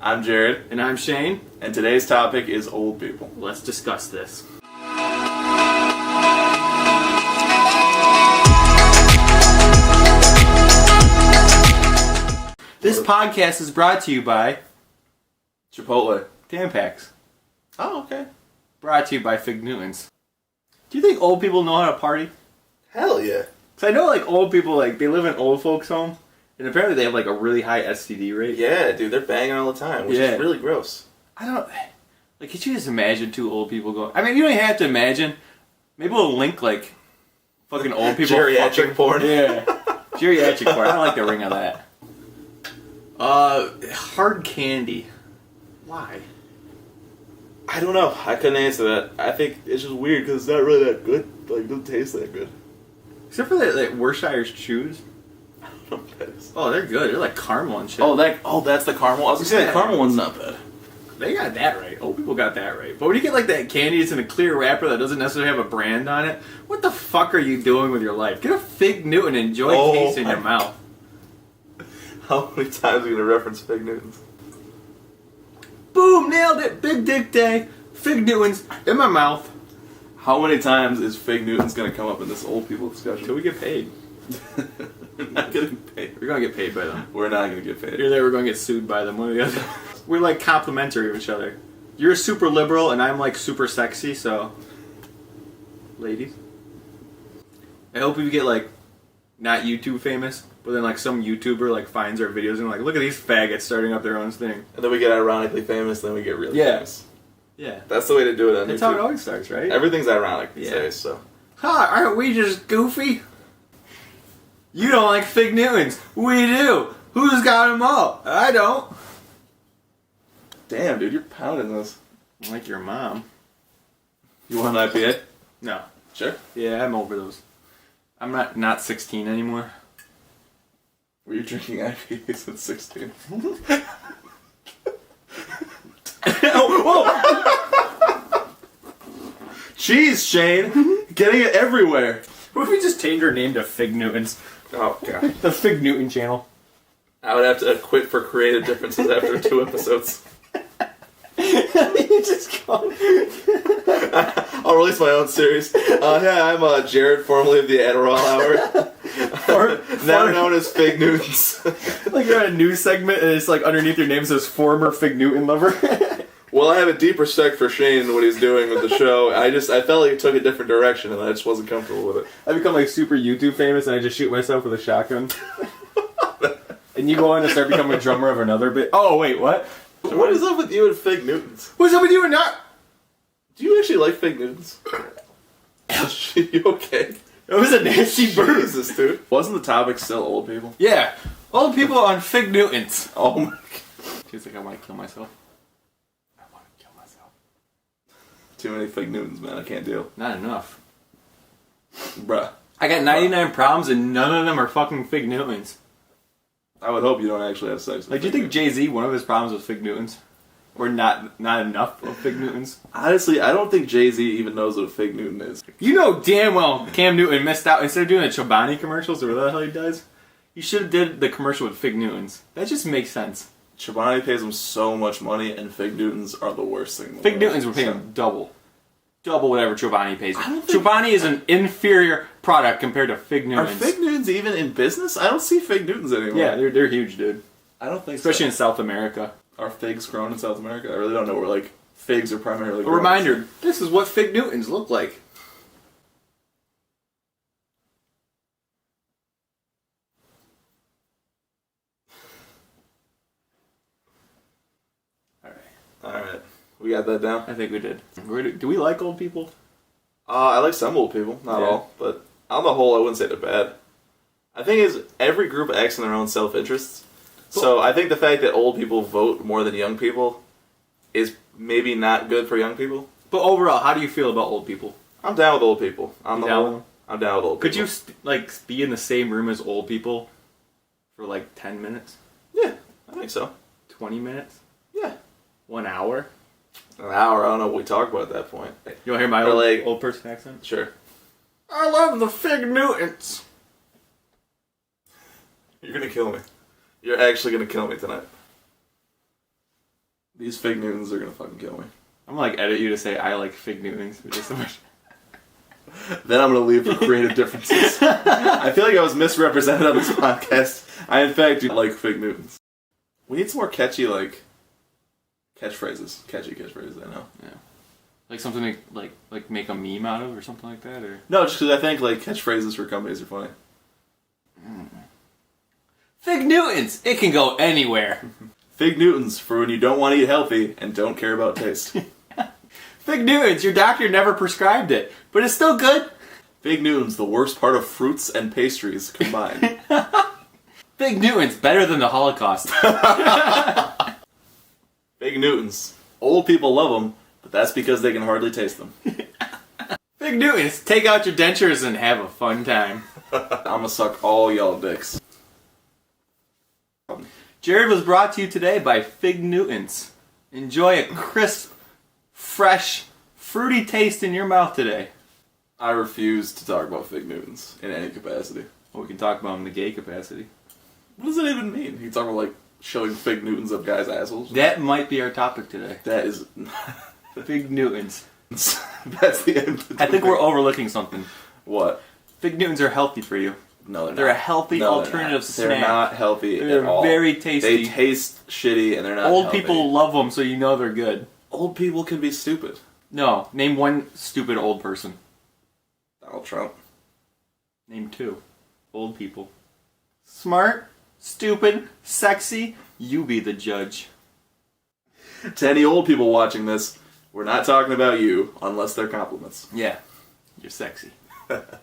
I'm Jared. And I'm Shane. And today's topic is old people. Let's discuss this. This podcast is brought to you by Chipotle. Tampax. Oh, okay. Brought to you by Fig Newtons. Do you think old people know how to party? Hell yeah. Because I know old people, they live in old folks' home. And apparently they have a really high STD rate. Yeah, dude, they're banging all the time, which is really gross. I don't... could you just imagine two old people going... I mean, you don't even have to imagine. Maybe we'll link, fucking old people... Geriatric porn. Yeah. Geriatric porn. I don't like the ring of that. Hard candy. Why? I don't know. I couldn't answer that. I think it's just weird because it's not really that good. It doesn't taste that good. Except for the Worcestershire chews. I don't know what that is. Oh, they're good. They're like caramel and shit. That's the caramel. I was gonna say the caramel one's not bad. They got that right. Old people got that right. But when you get that candy that's in a clear wrapper that doesn't necessarily have a brand on it, what the fuck are you doing with your life? Get a Fig Newton and enjoy taste in your mouth. How many times are you gonna reference Fig Newtons? Boom! Nailed it! Big dick day. Fig Newtons in my mouth. How many times is Fig Newtons gonna come up in this old people discussion? Until we get paid. We're not getting paid. We're gonna get paid by them. We're not gonna get paid. Either that or we're gonna get sued by them. One or the other. We're complimentary of each other. You're super liberal and I'm super sexy, so ladies. I hope we get not YouTube famous, but then some YouTuber finds our videos and look at these faggots starting up their own thing. And then we get ironically famous, then we get really famous. Yeah. That's the way to do it on That's YouTube. how it always starts, right? Everything's ironic these days, so. Huh, aren't we just goofy? You don't like Fig Newtons. We do. Who's got them all? I don't. Damn, dude, you're pounding those. Like your mom. You want an IPA? No. Sure. Yeah, I'm over those. I'm not 16 anymore. Were you drinking IPAs at 16? Whoa! Jeez, Shane. Getting it everywhere. What if we just changed our name to Fig Newtons? Oh, God. The Fig Newton channel. I would have to quit for creative differences after 2 episodes. You just go. I'll release my own series. Yeah, I'm Jared, formerly of the Adderall Hour. Now known as Fig Newtons. You're on a news segment and it's underneath your name says former Fig Newton lover. Well, I have a deep respect for Shane and what he's doing with the show. I felt like it took a different direction and I just wasn't comfortable with it. I become super YouTube famous and I just shoot myself with a shotgun. And you go on and start becoming a drummer of another bit. Oh, wait, what? So what is up with you and Fig Newtons? What's up with you and not? Do you actually like Fig Newtons? You okay? It was a nasty burn. Jesus, dude. Wasn't the topic still old people? Yeah. Old people on Fig Newtons. Oh my god. Do you think I might kill myself? I want to kill myself. Too many Fig Newtons, man. I can't deal. Not enough. Bruh. I got 99 problems and none of them are fucking Fig Newtons. I would hope you don't actually have sex with do you think Jay-Z, one of his problems was Fig Newtons? Or not enough of Fig Newtons? Honestly, I don't think Jay-Z even knows what a Fig Newton is. You know damn well Cam Newton missed out. Instead of doing the Chobani commercials, or whatever the hell he does, he should have did the commercial with Fig Newtons. That just makes sense. Chobani pays him so much money, and Fig Newtons are the worst thing in the Fig world. Newtons were paying him double. Double whatever Chobani pays him. Chobani is an inferior product compared to Fig Newtons. Are Fig Newtons even in business? I don't see Fig Newtons anymore. Yeah, they're huge, dude. I don't think Especially so. in South America. Are figs grown in South America? I really don't know where, figs are primarily A grown. reminder, this is what Fig Newtons look like. Alright. We got that down? I think we did. Do we like old people? I like some old people. Not all. But on the whole, I wouldn't say they're bad. I think is every group acts in their own self-interests. So I think the fact that old people vote more than young people is maybe not good for young people. But overall, how do you feel about old people? I'm down with old people. On the down whole, with them? I'm down with old Could people. you be in the same room as old people for 10 minutes? Yeah, I think so. 20 minutes? Yeah. 1 hour? An hour, I don't know what we talk about at that point. You want to hear my old person accent? Sure. I love the Fig Newtons. You're gonna kill me. You're actually gonna kill me tonight. These Fig Newtons are gonna fucking kill me. I'm gonna like edit you to say I like Fig Newtons. Just so much. Then I'm gonna leave for creative differences. I feel like I was misrepresented on this podcast. I in fact do like Fig Newtons. We need some more catchy catchphrases. Catchy catchphrases, I know. Yeah. Like something like make a meme out of or something like that, or No, just because I think like catchphrases for companies are funny. Fig Newtons. It can go anywhere. Fig Newtons for when you don't want to eat healthy and don't care about taste. Fig Newtons. Your doctor never prescribed it, but it's still good. Fig Newtons, the worst part of fruits and pastries combined. Fig Newtons. Better than the Holocaust. Fig Newtons, old people love them, but that's because they can hardly taste them. Fig Newtons. Take out your dentures and have a fun time. I'ma suck all y'all dicks. Jared was brought to you today by Fig Newtons. Enjoy a crisp, fresh, fruity taste in your mouth today. I refuse to talk about Fig Newtons in any capacity. Well, we can talk about them in the gay capacity. What does that even mean? You talk about like shoving Fig Newtons up guys' assholes? That might be our topic today. That is... Fig Newtons. That's the end. I think we're overlooking something. What? Fig Newtons are healthy for you. No, they're They're not. a healthy No, alternative they're snack. not healthy They're at all. very tasty. They taste shitty and they're not Old healthy. people love them, so you know they're good. Old people can be stupid. No, name one stupid old person. Donald Trump. Name two. Old people. Smart, stupid, sexy, you be the judge. To any old people watching this, we're not talking about you unless they're compliments. Yeah, you're sexy.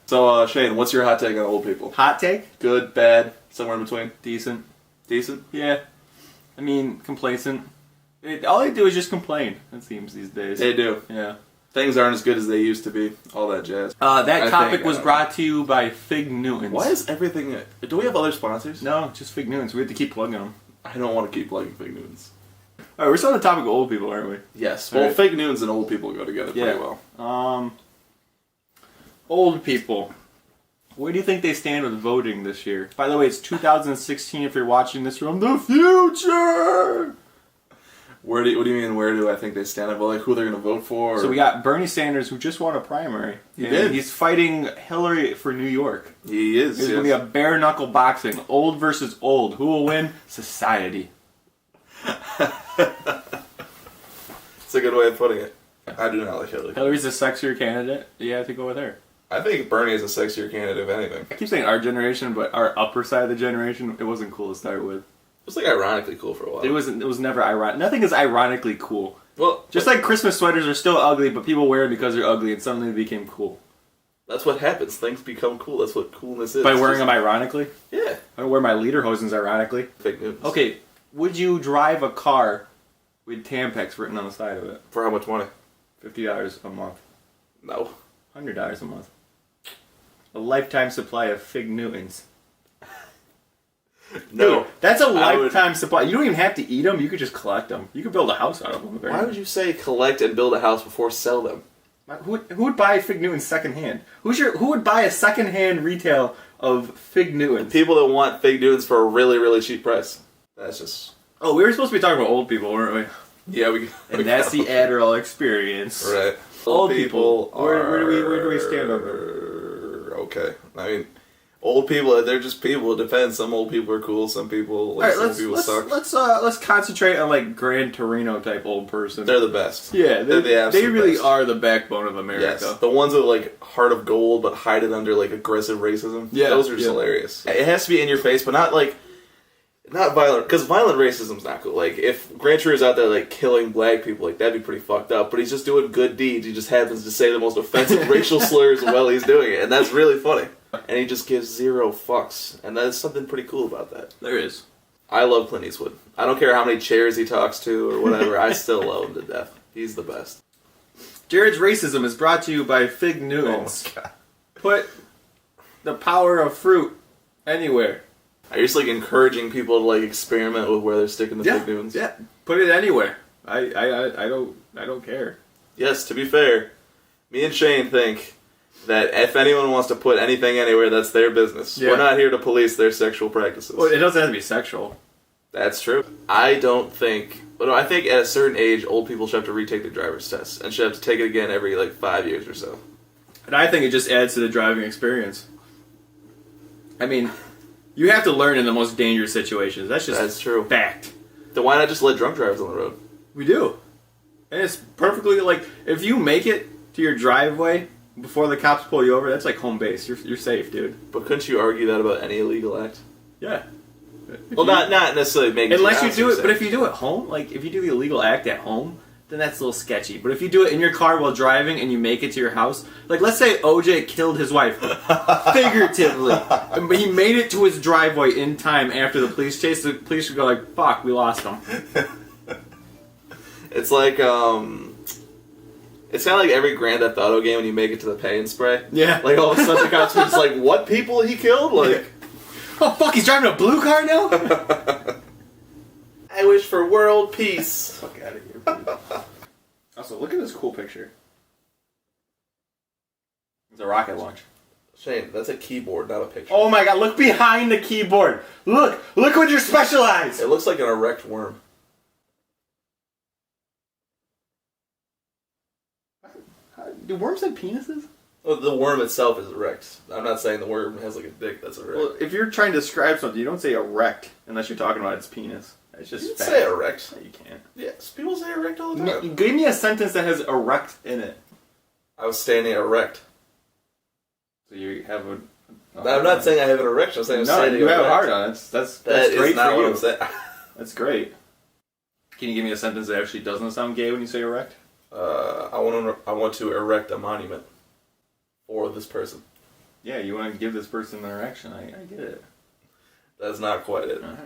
So, Shane, what's your hot take on old people? Hot take? Good, bad, somewhere in between? Decent. Decent? Yeah. I mean, complacent. All they do is just complain, it seems, these days. They do. Yeah. Things aren't as good as they used to be. All that jazz. That I topic think, was brought to you by Fig Newtons. Why is everything... Do we have other sponsors? No, just Fig Newtons. We have to keep plugging them. I don't want to keep plugging Fig Newtons. Alright, we're still on the topic of old people, aren't we? Yes. Well, Alright. Fig Newtons and old people go together pretty well. Old people. Where do you think they stand with voting this year? By the way, it's 2016 if you're watching this from the future! What do you mean, where do I think they stand up? Well, like, who they're going to vote for? So we got Bernie Sanders, who just won a primary. He and did. He's fighting Hillary for New York. He is. There's going to be a bare knuckle boxing. Old versus old. Who will win? Society. It's a good way of putting it. I do not like Hillary. Hillary's a sexier candidate. You have to go with her. I think Bernie is a sexier candidate, if anything. I keep saying our generation, but our upper side of the generation, it wasn't cool to start with. It was like ironically cool for a while. It was never ironic. Nothing is ironically cool. Well, Just like Christmas sweaters are still ugly, but people wear them because they're ugly, and suddenly they became cool. that's what happens. Things become cool. That's what coolness is. By wearing them ironically? Yeah. I wear my lederhosens ironically. Fake news. Okay, would you drive a car with Tampax written on the side of it? For how much money? $50 a month. No. $100 a month. A lifetime supply of Fig Newtons. No. Dude, that's a I would- lifetime supply. You don't even have to eat them. You could just collect them. You could build a house out of them. Why would you say collect and build a house before sell them? Who would buy Fig Newtons secondhand? Who would buy a secondhand retail of Fig Newtons? People that want Fig Newtons for a really, really cheap price. That's just... Oh, we were supposed to be talking about old people, weren't we? Yeah, we... And that's the Adderall experience. Right. Old people. Where do we stand on that? Okay. I mean, old people, they're just people. It depends. Some old people are cool. Some people, like, All right, some people suck. let's concentrate on like Gran Torino type old person. They're the best. Yeah, They're the absolute they really best. are the backbone of America. Yes, the ones with like heart of gold but hide it under like aggressive racism. Yeah, those are just yeah. hilarious. It has to be in your face, but not like not violent, because violent racism's not cool. Like if Gran Torino's out there like killing black people, like that'd be pretty fucked up. But he's just doing good deeds. He just happens to say the most offensive racial slurs while he's doing it, and that's really funny. And he just gives zero fucks, and there's something pretty cool about that. There is. I love Clint Eastwood. I don't care how many chairs he talks to or whatever. I still love him to death. He's the best. Jared's Racism is brought to you by Fig Newtons. Oh my god. Put the power of fruit anywhere. Are you just like encouraging people to like experiment with where they're sticking the Fig Newtons? Yeah. Put it anywhere. I don't care. Yes, to be fair, me and Shane think that if anyone wants to put anything anywhere, that's their business. Yeah. We're not here to police their sexual practices. Well, it doesn't have to be sexual. That's true. I don't think. But I think at a certain age, old people should have to retake their driver's test and should have to take it again every 5 years or so. And I think it just adds to the driving experience. I mean, you have to learn in the most dangerous situations. That's true. Fact. Then why not just let drunk drivers on the road? We do. And it's perfectly, if you make it to your driveway before the cops pull you over, that's like home base. You're safe, dude. But couldn't you argue that about any illegal act? Yeah. Well, not necessarily making it unless you do it, but if you do it home, if you do the illegal act at home, then that's a little sketchy. But if you do it in your car while driving and you make it to your house, let's say OJ killed his wife, figuratively, but he made it to his driveway in time after the police chase, the police would go fuck, we lost him. It's like, it's kind of like every Grand Theft Auto game when you make it to the pay and spray. Yeah. All of a sudden the cops are just what people he killed? Oh fuck, he's driving a blue car now? I wish for world peace. Fuck out of here, please. Also, look at this cool picture. It's a rocket launch. Shane, that's a keyboard, not a picture. Oh my god, look behind the keyboard. Look what you're specialized. It looks like an erect worm. Do worms have penises? Well, the worm itself is erect. I'm not saying the worm has a dick that's erect. Well, if you're trying to describe something, you don't say erect unless you're talking about its penis. It's just you can say erect. No, you can't. Yes, people say erect all the time. Give me a sentence that has erect in it. I was standing erect. So you have a I'm not saying I have an erection. I'm saying I'm standing you erect. have a hard on. That's great not for what you. I'm saying. That's great. Can you give me a sentence that actually doesn't sound gay when you say erect? I want to erect a monument for this person. Yeah, you want to give this person an erection. I get it. That's not quite it. Uh-huh.